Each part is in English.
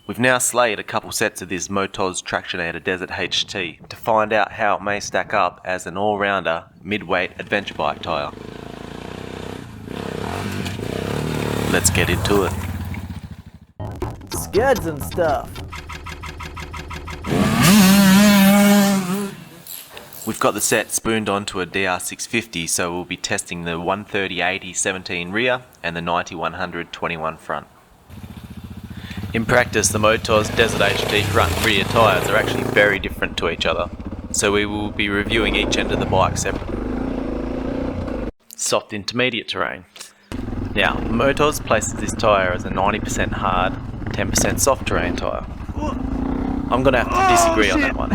We've now slayed a couple sets of this Motoz Tractionator Desert HT to find out how it may stack up as an all-rounder mid-weight adventure bike tyre. Let's get into it. Skids and stuff. We've got the set spooned onto a DR650, so we'll be testing the 130/80/17 rear and the 90/100/21 front. In practice, the Motoz Desert HT front and rear tyres are actually very different to each other, so we will be reviewing each end of the bike separately. Soft intermediate terrain. Now, Motoz places this tyre as a 90% hard, 10% soft terrain tyre. I'm going to have to disagree on that one,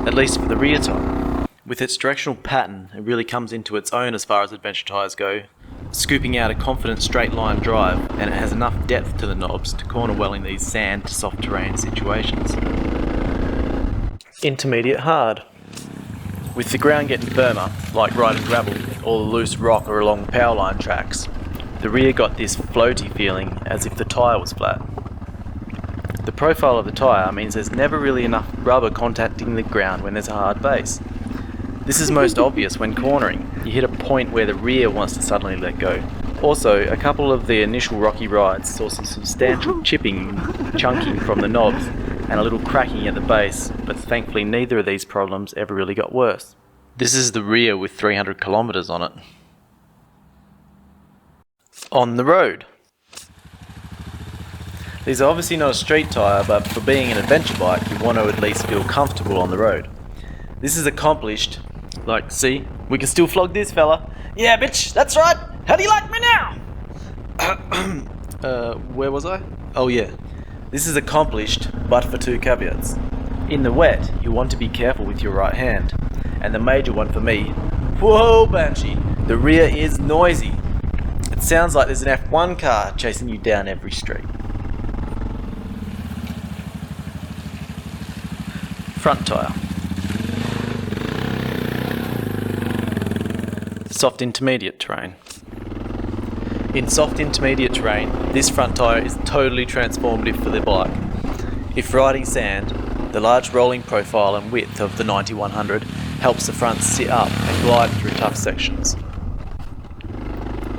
at least for the rear tyre. With its directional pattern, it really comes into its own as far as adventure tyres go, scooping out a confident straight line drive, and it has enough depth to the knobs to corner well in these sand to soft terrain situations. Intermediate hard. With the ground getting firmer, like riding gravel or the loose rock or along powerline tracks, the rear got this floaty feeling as if the tyre was flat. The profile of the tyre means there's never really enough rubber contacting the ground when there's a hard base. This is most obvious when cornering. You hit a point where the rear wants to suddenly let go. Also, a couple of the initial rocky rides saw some substantial chipping, chunking from the knobs and a little cracking at the base, but thankfully neither of these problems ever really got worse. This is the rear with 300 kilometers on it. On the road. These are obviously not a street tyre, but for being an adventure bike, you want to at least feel comfortable on the road. This is accomplished. Like, see, we can still flog this fella. Yeah, bitch, that's right. How do you like me now? Where was I? Oh yeah. This is accomplished, but for two caveats. In the wet, you want to be careful with your right hand. And the major one for me, whoa, Banshee, the rear is noisy. It sounds like there's an F1 car chasing you down every street. Front tyre. Soft intermediate terrain. In soft intermediate terrain, this front tyre is totally transformative for the bike. If riding sand, the large rolling profile and width of the 90/100 helps the front sit up and glide through tough sections.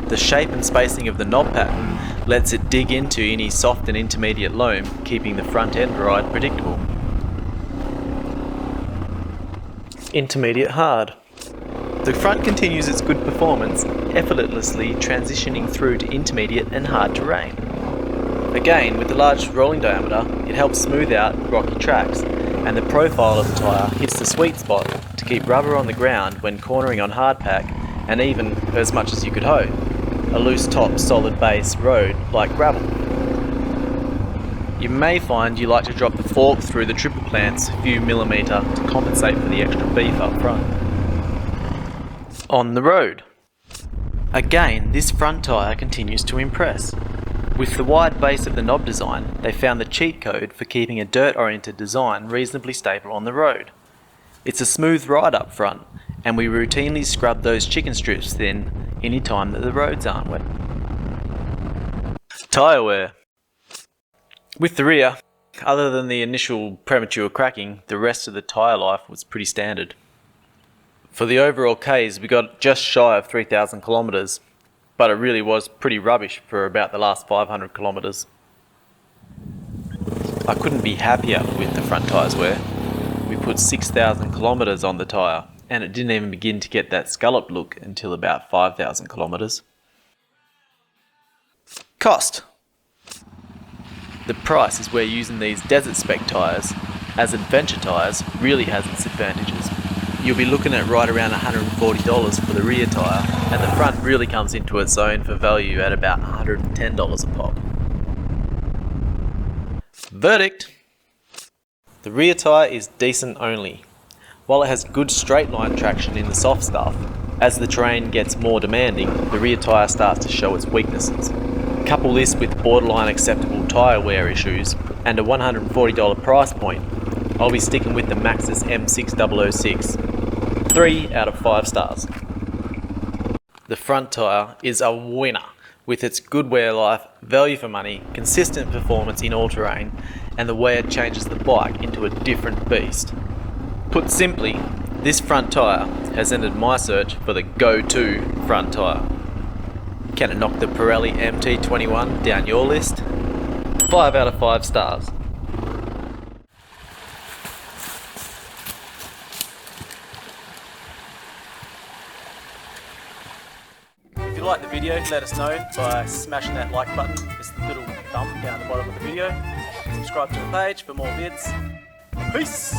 The shape and spacing of the knob pattern lets it dig into any soft and intermediate loam, keeping the front end ride predictable. Intermediate hard. The front continues its good performance, effortlessly transitioning through to intermediate and hard terrain. Again, with the large rolling diameter, it helps smooth out rocky tracks, and the profile of the tyre hits the sweet spot to keep rubber on the ground when cornering on hardpack, and even, as much as you could hope, a loose top solid base road like gravel. You may find you like to drop the fork through the triple plants a few millimetre to compensate for the extra beef up front. On the road. Again, this front tyre continues to impress. With the wide base of the knob design, they found the cheat code for keeping a dirt-oriented design reasonably stable on the road. It's a smooth ride up front, and we routinely scrub those chicken strips thin any time that the roads aren't wet. Tyre wear. With the rear, other than the initial premature cracking, the rest of the tyre life was pretty standard. For the overall Ks, we got just shy of 3,000 kilometres, but it really was pretty rubbish for about the last 500 kilometres. I couldn't be happier with the front tyres wear. We put 6,000 kilometres on the tyre, and it didn't even begin to get that scallop look until about 5,000 kilometres. Cost. The price is where using these desert spec tyres as adventure tyres really has its advantages. You'll be looking at right around $140 for the rear tyre, and the front really comes into its own for value at about $110 a pop. Verdict. The rear tyre is decent only. While it has good straight line traction in the soft stuff, as the terrain gets more demanding, the rear tyre starts to show its weaknesses. Couple this with borderline acceptable tyre wear issues and a $140 price point, I'll be sticking with the Maxxis M6006. 3 out of 5 stars. The front tyre is a winner, with its good wear life, value for money, consistent performance in all terrain, and the way it changes the bike into a different beast. Put simply, this front tyre has ended my search for the go-to front tyre. Can it knock the Pirelli MT21 down your list? 5 out of 5 stars. If you like the video, let us know by smashing that like button. It's the little thumb down the bottom of the video. Subscribe to the page for more vids. Peace!